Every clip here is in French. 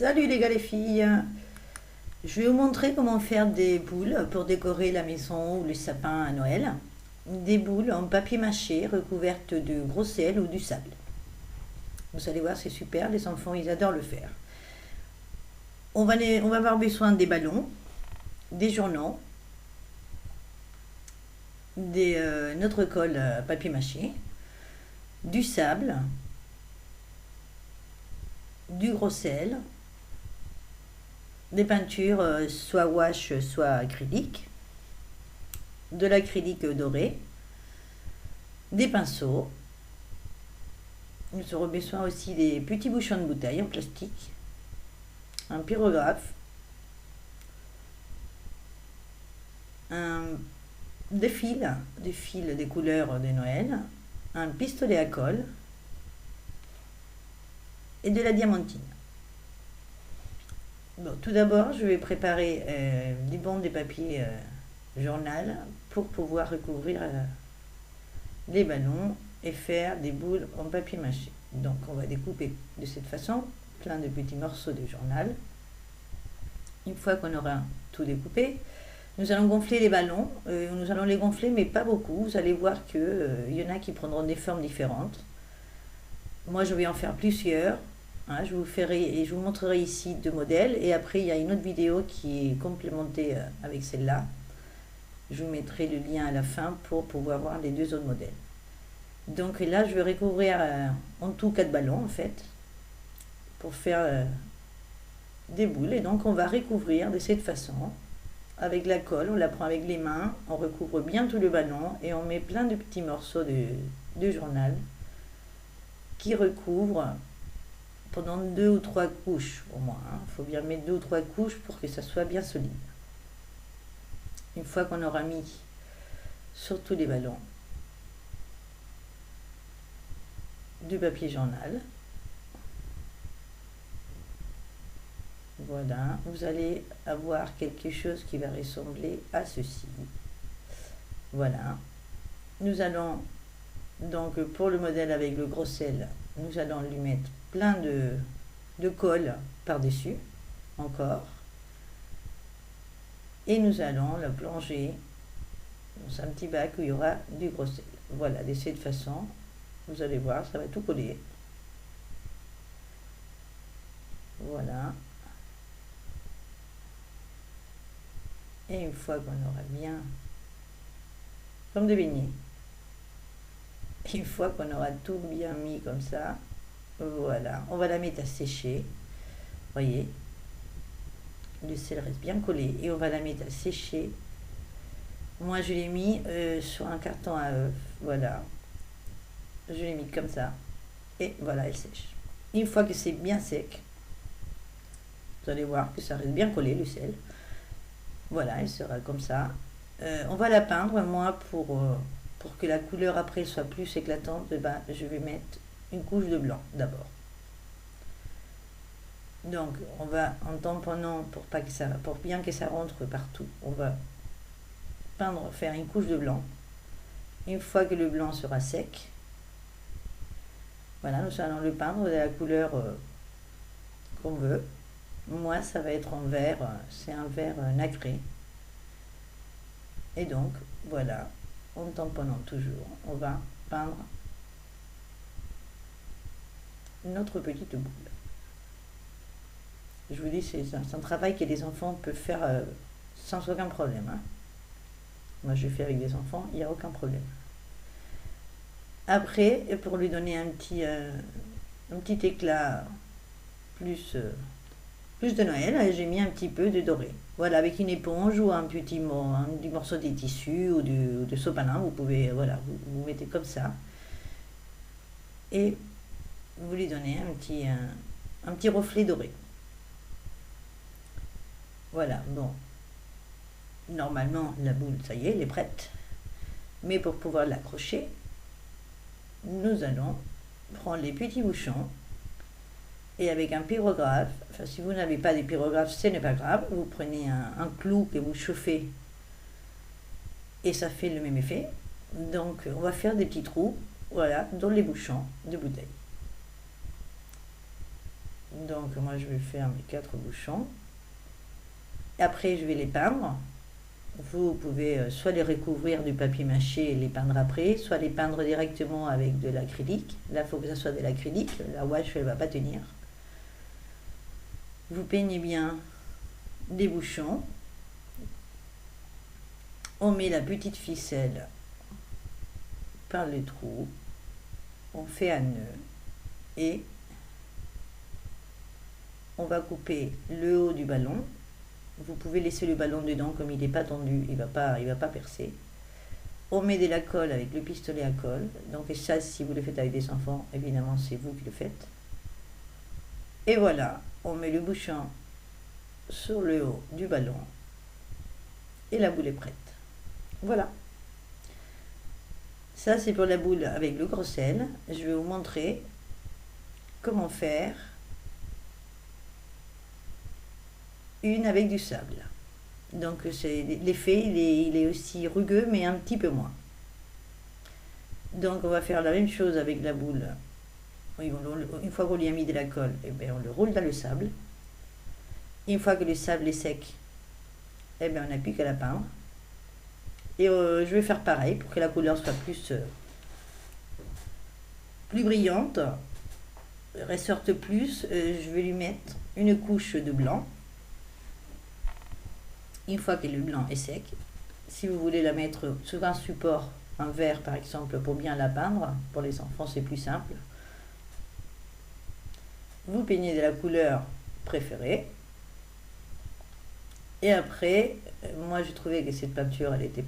Salut les gars les filles, je vais vous montrer comment faire des boules pour décorer la maison ou le sapin à Noël. Des boules en papier mâché recouvertes de gros sel ou du sable. Vous allez voir, c'est super, les enfants ils adorent le faire. On va avoir besoin des ballons, des journaux, notre colle à papier mâché, du sable, du gros sel, des peintures soit wash soit acrylique, de l'acrylique doré, des pinceaux. Nous aurons besoin aussi des petits bouchons de bouteille en plastique, un pyrographe, des fils, des couleurs de Noël, un pistolet à colle et de la diamantine. Bon, tout d'abord, je vais préparer des bandes de papier journal pour pouvoir recouvrir les ballons et faire des boules en papier mâché. Donc, on va découper de cette façon plein de petits morceaux de journal. Une fois qu'on aura tout découpé, nous allons gonfler les ballons. Nous allons les gonfler, mais pas beaucoup. Vous allez voir qu'il y en a qui prendront des formes différentes. Moi, je vais en faire plusieurs. Hein, je vous montrerai ici deux modèles. Et après, il y a une autre vidéo qui est complémentée avec celle-là. Je vous mettrai le lien à la fin pour pouvoir voir les deux autres modèles. Donc là, je vais recouvrir en tout 4 ballons en fait pour faire des boules. Et donc, on va recouvrir de cette façon avec la colle. On la prend avec les mains, on recouvre bien tout le ballon et on met plein de petits morceaux de journal qui recouvrent pendant 2 ou 3 couches au moins. Il faut bien mettre 2 ou 3 couches pour que ça soit bien solide. Une fois qu'on aura mis sur tous les ballons du papier journal, voilà, vous allez avoir quelque chose qui va ressembler à ceci. Voilà. Nous allons donc, pour le modèle avec le gros sel, nous allons lui mettre plein de colle par-dessus, encore. Et nous allons la plonger dans un petit bac où il y aura du gros sel. Voilà, de cette façon, vous allez voir, ça va tout coller. Voilà. Et une fois qu'on aura bien, comme des beignets, une fois qu'on aura tout bien mis comme ça, voilà, on va la mettre à sécher. Voyez, le sel reste bien collé et on va la mettre à sécher. Moi, je l'ai mis sur un carton à œufs. Voilà, je l'ai mis comme ça et voilà, elle sèche. Une fois que c'est bien sec, vous allez voir que ça reste bien collé le sel. Voilà, elle sera comme ça. On va la peindre. Moi, pour que la couleur après soit plus éclatante, je vais mettre une couche de blanc d'abord. Donc, on va, en tamponnant pour bien que ça rentre partout, on va faire une couche de blanc. Une fois que le blanc sera sec, voilà, nous allons le peindre de la couleur qu'on veut. Moi, ça va être en vert, c'est un vert nacré. Et donc, voilà, en tamponnant toujours, on va peindre notre petite boule. Je vous dis, c'est un travail que les enfants peuvent faire sans aucun problème. Hein. Moi, je fais avec des enfants, il n'y a aucun problème. Après, pour lui donner un petit éclat plus de Noël, j'ai mis un petit peu de doré. Voilà, avec une éponge ou un petit morceau de tissu ou de sopalin, vous pouvez, voilà, vous mettez comme ça. Et vous lui donnez un petit reflet doré. Voilà, bon. Normalement, la boule, ça y est, elle est prête. Mais pour pouvoir l'accrocher, nous allons prendre les petits bouchons et avec un pyrographe, enfin si vous n'avez pas de pyrographe, ce n'est pas grave, vous prenez un clou que vous chauffez et ça fait le même effet. Donc on va faire des petits trous, voilà, dans les bouchons de bouteille. Donc moi je vais faire mes 4 bouchons. Après je vais les peindre. Vous pouvez soit les recouvrir du papier mâché et les peindre après, soit les peindre directement avec de l'acrylique. Là il faut que ça soit de l'acrylique, la wash elle va pas tenir. Vous peignez bien les bouchons. On met la petite ficelle par le trou. On fait un nœud et on va couper le haut du ballon. Vous pouvez laisser le ballon dedans comme il n'est pas tendu, il va pas percer. On met de la colle avec le pistolet à colle. Donc ça, si vous le faites avec des enfants, évidemment c'est vous qui le faites. Et voilà, on met le bouchon sur le haut du ballon et la boule est prête. Voilà. Ça c'est pour la boule avec le gros sel. Je vais vous montrer comment faire une avec du sable. Donc l'effet il est aussi rugueux mais un petit peu moins. Donc on va faire la même chose avec la boule. Une fois qu'on lui a mis de la colle, et bien on le roule dans le sable. Une fois que le sable est sec, et bien on n'a plus qu'à la peindre. Et je vais faire pareil pour que la couleur soit plus brillante, ressorte plus. Je vais lui mettre une couche de blanc. Une fois que le blanc est sec, si vous voulez la mettre sur un support, un verre par exemple, pour bien la peindre, pour les enfants c'est plus simple. Vous peignez de la couleur préférée. Et après, moi je trouvais que cette peinture, elle n'était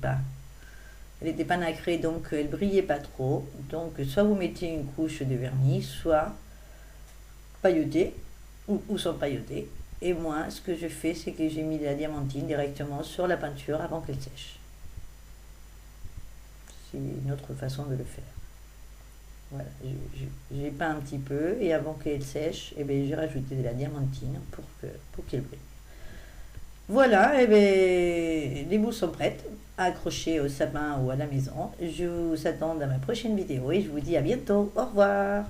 pas nacrée, donc elle brillait pas trop. Donc soit vous mettez une couche de vernis, soit pailleté, ou sans pailleter. Et moi, ce que je fais, c'est que j'ai mis de la diamantine directement sur la peinture avant qu'elle sèche. C'est une autre façon de le faire. Voilà, j'ai peint un petit peu et avant qu'elle sèche, eh bien, j'ai rajouté de la diamantine pour qu'elle brille. Voilà, eh bien, les boules sont prêtes à accrocher au sapin ou à la maison. Je vous attends dans ma prochaine vidéo et je vous dis à bientôt. Au revoir.